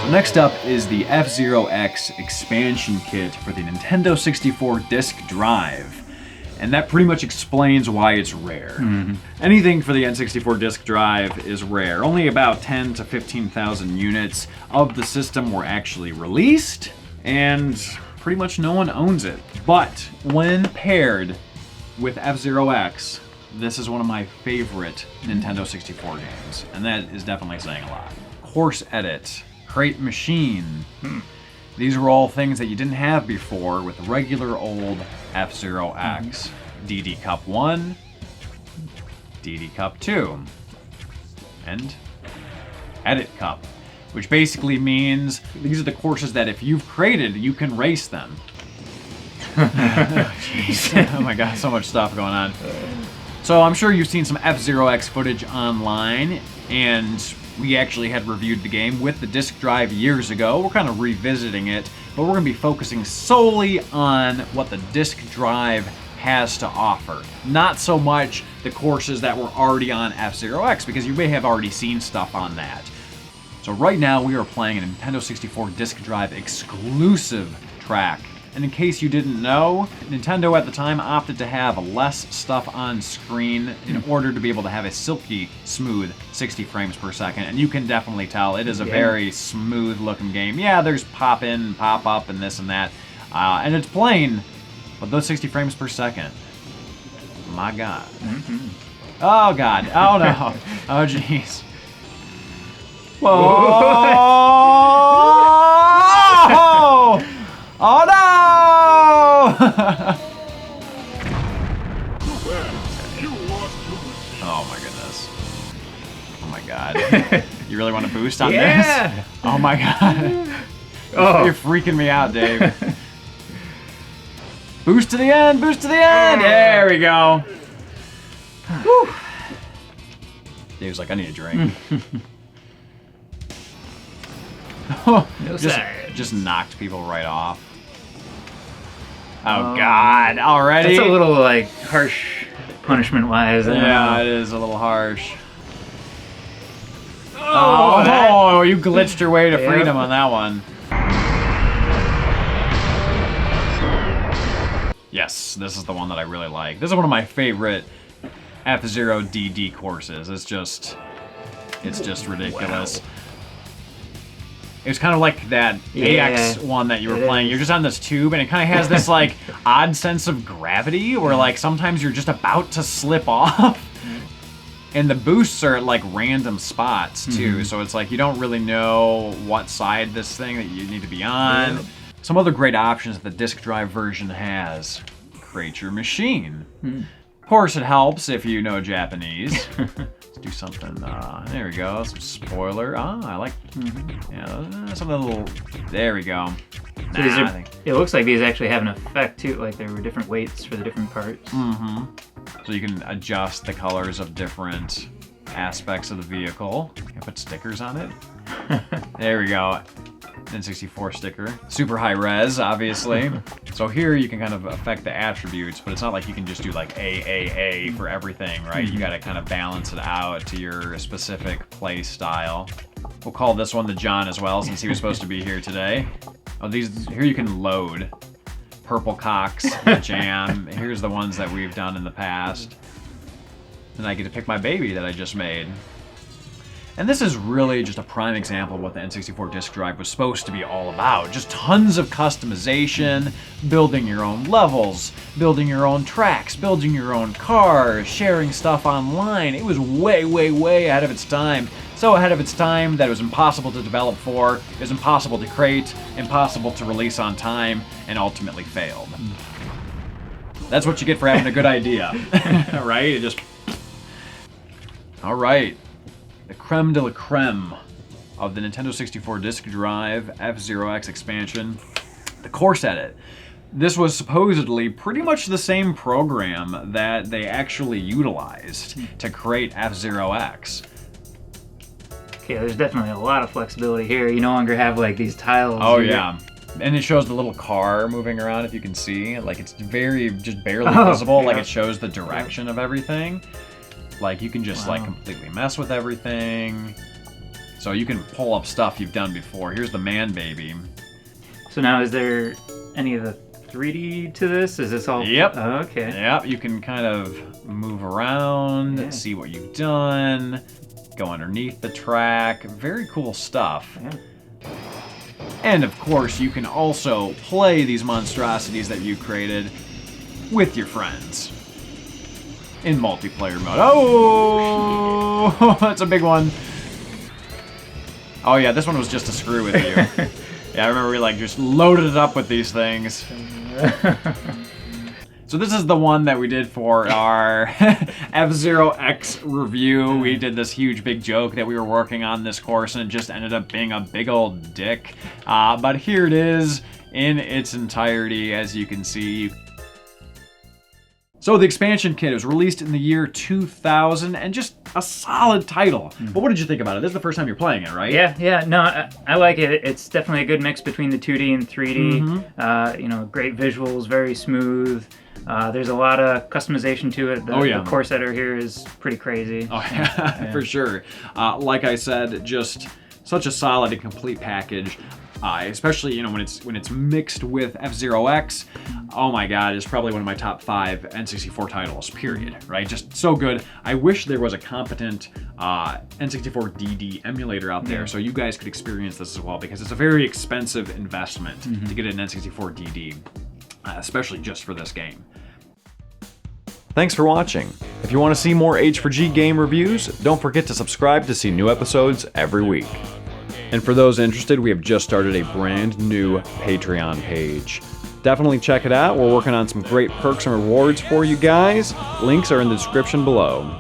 So next up is the F-ZeroX expansion kit for the Nintendo 64 disk drive. And that pretty much explains why it's rare. Anything for the N64 disk drive is rare. Only about 10 to 15,000 units of the system were actually released, and pretty much no one owns it. But when paired with F-ZeroX, this is one of my favorite Nintendo 64 games, and that is definitely saying a lot. Course Edit, Crate Machine. These were all things that you didn't have before with regular old F-ZeroX. DD Cup 1, DD Cup 2, and Edit Cup, which basically means these are the courses that if you've created, you can race them. Oh my god, so much stuff going on. So I'm sure you've seen some F-ZeroX footage online, and we actually had reviewed the game with the disk drive years ago. We're kind of revisiting it, but we're going to be focusing solely on what the disk drive has to offer. Not so much the courses that were already on F-ZeroX, because you may have already seen stuff on that. So right now we are playing a Nintendo 64 disk drive exclusive track. And in case you didn't know, Nintendo at the time opted to have less stuff on screen in order to be able to have a silky smooth 60 frames per second. And you can definitely tell it is a very smooth looking game. Yeah, there's pop in, pop up, and this and that. And it's plain, but those 60 frames per second, my god. Oh god, oh no, oh jeez. Whoa! Oh no! Oh my goodness. Oh my god. You really want to boost on this? Oh my god. Oh. You're freaking me out, Dave. Boost to the end, boost to the end! There we go. Whew. Dave's like, I need a drink. Just knocked people right off. Oh god, already? That's a little like harsh punishment-wise. Yeah, it is a little harsh. Oh, you glitched your way to freedom on that one. Yes, this is the one that I really like. This is one of my favorite F-Zero DD courses. It's just ridiculous. Wow. It was kind of like that AX one that you were playing. You're just on this tube, and it kind of has this like odd sense of gravity, where like sometimes you're just about to slip off. And the boosts are at like random spots too, so it's like you don't really know what side this thing that you need to be on. Some other great options that the disk drive version has. Create your machine. Of course, it helps if you know Japanese. Let's do something. There we go. Some spoiler. I like. Something a little. There we go. So it looks like these actually have an effect too. Like there were different weights for the different parts. So you can adjust the colors of different aspects of the vehicle. You can put stickers on it. There we go. N64 sticker. Super high res, obviously. So here you can kind of affect the attributes, but it's not like you can just do like A for everything, right? You gotta kind of balance it out to your specific play style. We'll call this one the John as well, since he was supposed to be here today. Oh, here you can load. Purple Cox, Jam. Here's the ones that we've done in the past. And I get to pick my baby that I just made. And this is really just a prime example of what the N64 disk drive was supposed to be all about. Just tons of customization, building your own levels, building your own tracks, building your own cars, sharing stuff online. It was way, way, way ahead of its time. So ahead of its time that it was impossible to develop for, it was impossible to create, impossible to release on time, and ultimately failed. That's what you get for having a good idea, right? It just... All right. The creme de la creme of the Nintendo 64 disk drive F-ZeroX expansion, the Course Edit. This was supposedly pretty much the same program that they actually utilized to create F-ZeroX. Okay, there's definitely a lot of flexibility here. You no longer have like these tiles. Oh yeah. And it shows the little car moving around, if you can see. Like it's just barely visible, like it shows the direction of everything. Like you can just like completely mess with everything. So you can pull up stuff you've done before. Here's the man baby. So now, is there any of the 3D to this? Is this all? Yep. Oh, okay. Yep, you can kind of move around, see what you've done, go underneath the track. Very cool stuff. Yeah. And of course, you can also play these monstrosities that you created with your friends in multiplayer mode. Oh, that's a big one. Oh yeah, this one was just to screw with you. Yeah, I remember we like just loaded it up with these things. So this is the one that we did for our F-ZeroX review. We did this huge big joke that we were working on this course, and it just ended up being a big old dick. But here it is in its entirety, as you can see. So the expansion kit was released in the year 2000, and just a solid title. But what did you think about it? This is the first time you're playing it, right? Yeah, no, I like it. It's definitely a good mix between the 2D and 3D. You know, great visuals, very smooth. There's a lot of customization to it. The course editor here is pretty crazy. Oh yeah, for sure. Like I said, just such a solid and complete package. Especially, you know, when it's mixed with F-ZeroX. Oh my god, it's probably one of my top 5 N64 titles, period, right? Just so good. I wish there was a competent N64 DD emulator out there so you guys could experience this as well, because it's a very expensive investment to get an N64 DD, especially just for this game. Thanks for watching. If you want to see more H4G game reviews, don't forget to subscribe to see new episodes every week. And for those interested, we have just started a brand new Patreon page. Definitely check it out. We're working on some great perks and rewards for you guys. Links are in the description below.